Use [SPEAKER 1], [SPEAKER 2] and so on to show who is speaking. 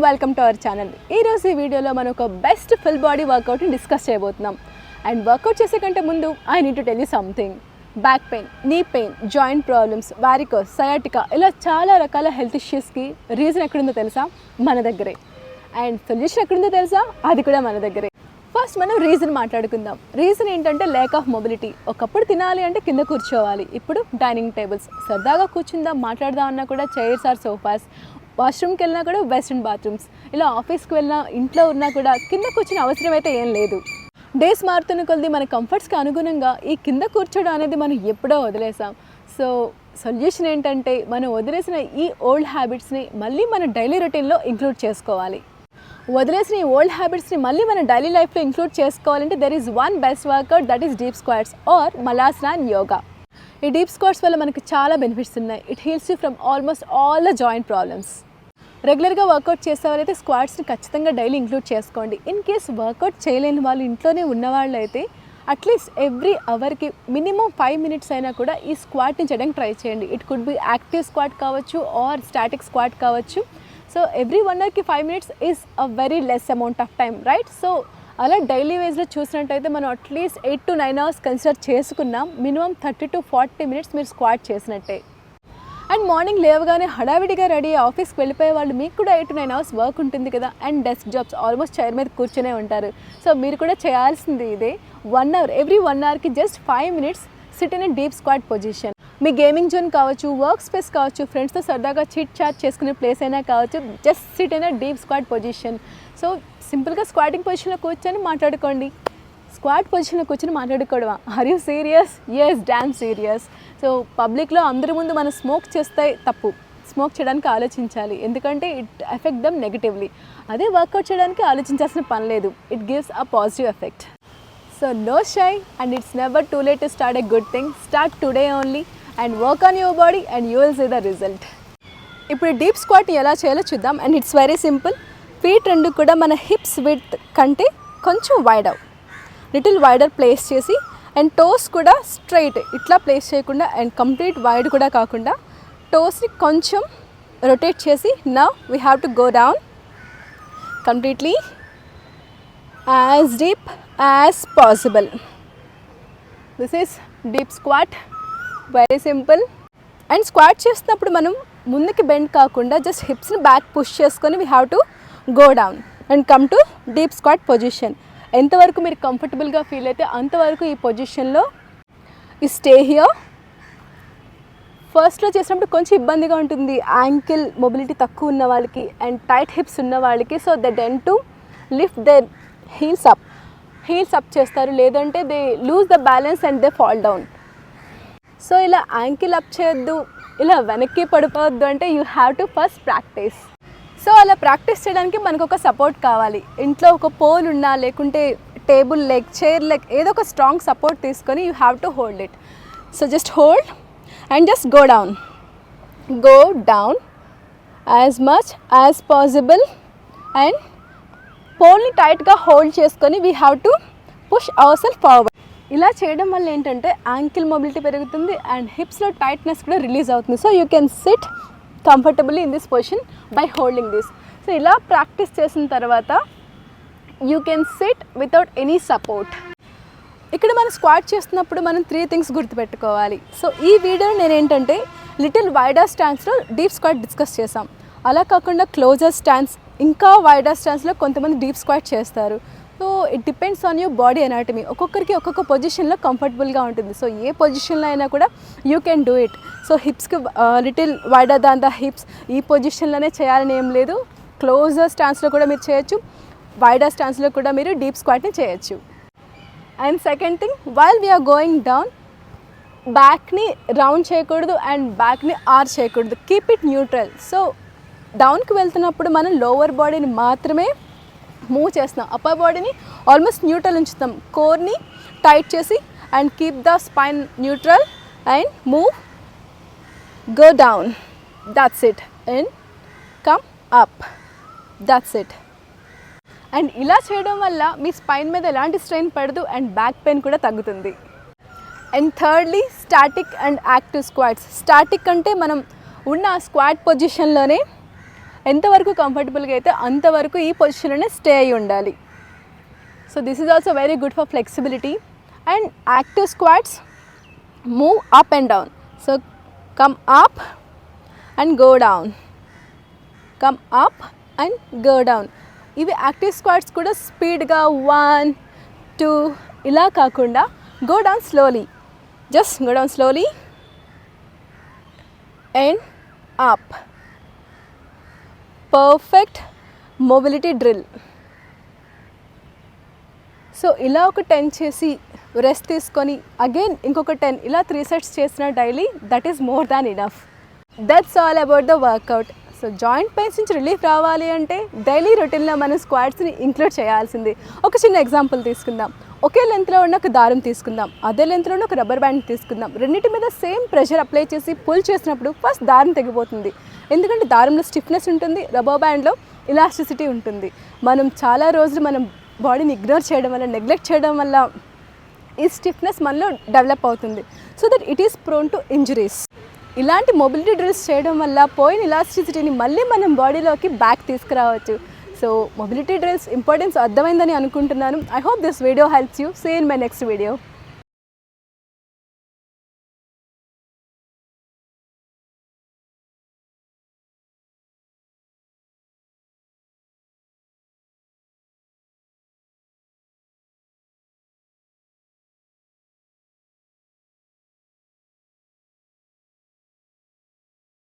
[SPEAKER 1] Welcome to our channel. ఈరోజు ఈ వీడియోలో మనం ఒక బెస్ట్ ఫుల్ బాడీ వర్కౌట్ని డిస్కస్ చేయబోతున్నాం. అండ్ వర్కౌట్ చేసే కంటే ముందు I need to tell you something. Back pain, knee pain, joint problems, varicose, sciatica ఇలా చాలా రకాల హెల్త్ ఇష్యూస్కి రీజన్ ఎక్కడుందో తెలుసా? మన దగ్గరే. అండ్ సొల్యూషన్ ఎక్కడుందో తెలుసా? అది కూడా మన దగ్గరే. ఫస్ట్ మనం రీజన్ మాట్లాడుకుందాం. రీజన్ ఏంటంటే ల్యాక్ ఆఫ్ మొబిలిటీ. ఒకప్పుడు తినాలి అంటే కింద కూర్చోవాలి, ఇప్పుడు డైనింగ్ టేబుల్స్. సరదాగా కూర్చుందాం మాట్లాడదాం అన్నా కూడా చైర్స్ ఆర్ సోఫాస్. వాష్రూమ్కి వెళ్ళినా కూడా వెస్ట్రన్ బాత్రూమ్స్. ఇలా ఆఫీస్కి వెళ్ళినా ఇంట్లో ఉన్నా కూడా కింద కూర్చునే అవసరం అయితే ఏం లేదు. డేస్ మారుతున్న కొద్ది మన కంఫర్ట్స్కి అనుగుణంగా ఈ కింద కూర్చోడం అనేది మనం ఎప్పుడో వదిలేసాం. సో సొల్యూషన్ ఏంటంటే మనం వదిలేసిన ఈ ఓల్డ్ హ్యాబిట్స్ని మళ్ళీ మన డైలీ రొటీన్లో ఇంక్లూడ్ చేసుకోవాలి. వదిలేసిన ఈ ఓల్డ్ హ్యాబిట్స్ని మళ్ళీ మన డైలీ లైఫ్లో ఇంక్లూడ్ చేసుకోవాలంటే there is one best workout, that is deep squats or malasana and yoga. ఈ డీప్ స్క్వాట్స్ వల్ల మనకు చాలా బెనిఫిట్స్ ఉన్నాయి. It heals you from almost all the joint problems. రెగ్యులర్గా వర్కౌట్ చేసేవారైతే స్క్వాట్స్ని ఖచ్చితంగా డైలీ ఇంక్లూడ్ చేసుకోండి. ఇన్ కేస్ వర్కౌట్ చేయలేని వాళ్ళు, ఇంట్లోనే ఉన్నవాళ్ళు అయితే అట్లీస్ట్ ఎవ్రీ అవర్కి మినిమం 5 minutes అయినా కూడా ఈ స్క్వాట్ని చేయడానికి ట్రై చేయండి. It could be active squat కావచ్చు ఆర్ స్టాటిక్ స్క్వాట్ కావచ్చు. So every 1 hourకి 5 minutes is a very less amount of time, right? So అలా డైలీ వేజ్లో చూసినట్టయితే మనం అట్లీస్ట్ 8 to 9 hours కన్సిడర్ చేసుకున్నాం. మినిమం 30 to 40 minutes మీరు స్క్వాట్ చేసినట్టే. అండ్ మార్నింగ్ లేవగానే హడావిడిగా రెడీ ఆఫీస్కి వెళ్ళిపోయే వాళ్ళు, మీకు కూడా 8 to 9 hours వర్క్ ఉంటుంది కదా. And desk jobs, almost chair మీద కూర్చునే ఉంటారు. సో మీరు కూడా చేయాల్సింది ఇదే. 1 hour, ఎవ్రీ 1 hourకి just 5 minutes sit in deep squat position. మీ గేమింగ్ జోన్ కావచ్చు, వర్క్ స్పేస్ కావచ్చు, ఫ్రెండ్స్తో సరదాగా చిట్ చాట్ చేసుకునే ప్లేస్ అయినా కావచ్చు, just sit in deep squat position. So సింపుల్గా స్క్వాటింగ్ పొజిషన్లో కూర్చొని మాట్లాడుకోండి. స్క్వాట్ పొజిషన్లో కూర్చొని మాట్లాడుకోవడమా? Are you serious? Yes, damn serious. So పబ్లిక్లో అందరి ముందు మనం స్మోక్ చేస్తే తప్పు. స్మోక్ చేయడానికి ఆలోచించాలి, ఎందుకంటే ఇట్ ఎఫెక్ట్ దమ్ నెగిటివ్లీ. అదే వర్కౌట్ చేయడానికి ఆలోచించాల్సిన పని లేదు. It gives a positive effect. So no shy and it's never too late to start a good thing. Start today only and work on your body and you will see the result. ఇప్పుడు deep స్క్వాట్ని ఎలా చేయాలో చూద్దాం. And it's very simple. Feet రెండు కూడా మన hips width కంటే కొంచెం వైడ్ అవ్, లిటిల్ వైడర్ ప్లేస్ చేసి, అండ్ టోస్ కూడా స్ట్రైట్ ఇట్లా ప్లేస్ చేయకుండా అండ్ కంప్లీట్ వైడ్ కూడా కాకుండా టోస్ని కొంచెం రొటేట్ చేసి, now we have to go down completely as deep as possible. This is deep squat. Very simple. And squat చేస్తున్నప్పుడు మనం ముందుకి బెండ్ కాకుండా జస్ట్ హిప్స్ని బ్యాక్ పుష్ చేసుకొని we have to go down and come to deep squat position. ఎంతవరకు మీరు కంఫర్టబుల్గా feel అయితే అంతవరకు ఈ పొజిషన్లో ఈ స్టే హియర్. ఫస్ట్లో చేసినప్పుడు కొంచెం ఇబ్బందిగా ఉంటుంది యాంకిల్ మొబిలిటీ తక్కువ ఉన్న వాళ్ళకి అండ్ టైట్ హిప్స్ ఉన్న వాళ్ళకి. So they tend to lift their heels up చేస్తారు, లేదంటే they lose the balance and they fall down. So ఇలా యాంకిల్ అప్ చేయొద్దు, ఇలా వెనక్కి పడిపోవద్దు అంటే you have to first practise. So అలా ప్రాక్టీస్ చేయడానికి మనకు ఒక సపోర్ట్ కావాలి. ఇంట్లో ఒక పోల్ ఉన్నా, లేకుంటే టేబుల్ లెగ్, చైర్ లెగ్, ఏదో ఒక స్ట్రాంగ్ సపోర్ట్ తీసుకొని you have to hold it. So just hold and just go down as much as possible. And పోల్ని టైట్గా హోల్డ్ చేసుకొని we have to push our self forward. ఇలా చేయడం వల్ల ఏంటంటే యాంకిల్ మొబిలిటీ పెరుగుతుంది అండ్ హిప్స్లో టైట్నెస్ కూడా రిలీజ్ అవుతుంది. So you can sit comfortably in this position by holding this. So ఇలా ప్రాక్టీస్ చేసిన తర్వాత you can sit without any support. ఇక్కడ మనం స్క్వాట్ చేస్తున్నప్పుడు మనం 3 things గుర్తుపెట్టుకోవాలి. సో ఈ వీడియో నేను ఏంటంటే లిటిల్ వైడర్ స్టాన్స్లో డీప్ స్క్వాట్ డిస్కస్ చేసాం. అలా కాకుండా క్లోజర్ స్టాన్స్, ఇంకా వైడర్ స్టాన్స్లో కొంతమంది డీప్ స్క్వాట్ చేస్తారు. So it depends on your body anatomy. ఒక్కొక్కరికి ఒక్కొక్క పొజిషన్లో కంఫర్టబుల్గా ఉంటుంది. సో ఏ పొజిషన్లో అయినా కూడా you can do it. So హిప్స్కి little wider than the hips, ఈ పొజిషన్లోనే చేయాలని ఏం లేదు. క్లోజర్ స్టాన్స్లో కూడా మీరు చేయొచ్చు, వైడర్ స్టాన్స్లో కూడా మీరు డీప్ స్క్వాట్ని చేయొచ్చు. And second thing, while we are going down, బ్యాక్ని రౌండ్ చేయకూడదు అండ్ బ్యాక్ని ఆర్ చేయకూడదు. Keep it neutral. సో డౌన్కి వెళ్తున్నప్పుడు మనం లోవర్ బాడీని మాత్రమే మూవ్ చేస్తున్నాం, అప్పర్ బాడీని ఆల్మోస్ట్ న్యూట్రల్ ఉంచుతాం. కోర్ని టైట్ చేసి and keep the spine neutral and move, go down, that's it, and come up, that's it. And ఇలా చేయడం వల్ల మీ స్పైన్ మీద ఎలాంటి స్ట్రెయిన్ పడదు అండ్ బ్యాక్ పెయిన్ కూడా తగ్గుతుంది. And thirdly, static and active squats. Static అంటే మనం ఉన్న స్క్వాట్ పొజిషన్లోనే ఎంతవరకు కంఫర్టబుల్గా అయితే అంతవరకు ఈ పొజిషన్లోనే స్టే అయ్యి ఉండాలి. So this is also very good for flexibility. And active squats, move up and down. So come up and go down, come up and go down. ఇవి యాక్టివ్ స్క్వాట్స్ కూడా స్పీడ్గా 1 2 ఇలా కాకుండా go down slowly, just go down slowly and up. Perfect mobility drill. So ఇలా ఒక 10 చేసి rest తీసుకొని again ఇంకొక 10, ఇలా 3 sets చేసిన daily, that is more than enough. That's all about the work out. So joint pains నుంచి రిలీఫ్ రావాలి అంటే డైలీ రొటీన్లో మనం స్క్వాట్స్ని ఇంక్లూడ్ చేయాల్సింది. ఒక చిన్న ఎగ్జాంపుల్ తీసుకుందాం. ఒకే లెంత్లో ఉన్న ఒక దారం తీసుకుందాం, అదే లెంత్లో ఉన్న ఒక రబ్బర్ బ్యాండ్ తీసుకుందాం. రెండింటి మీద సేమ్ ప్రెషర్ అప్లై చేసి పుల్ చేసినప్పుడు ఫస్ట్ దారం తెగిపోతుంది. ఎందుకంటే దారంలో స్టిఫ్నెస్ ఉంటుంది, రబ్బర్ బ్యాండ్లో ఇలాస్టిసిటీ ఉంటుంది. మనం చాలా రోజులు మనం బాడీని ఇగ్నోర్ చేయడం వల్ల, నెగ్లెక్ట్ చేయడం వల్ల ఈ స్టిఫ్నెస్ మనలో డెవలప్ అవుతుంది. So that it is prone to injuries. ఇలాంటి మొబిలిటీ డ్రిల్స్ చేయడం వల్ల పోయిన ఇలాస్టిసిటీని మళ్ళీ మనం బాడీలోకి బ్యాక్ తీసుకురావచ్చు. సో మొబిలిటీ డ్రిల్స్ ఇంపార్టెన్స్ అర్థమైందని అనుకుంటున్నాను. I hope this video helps you. See in my next video.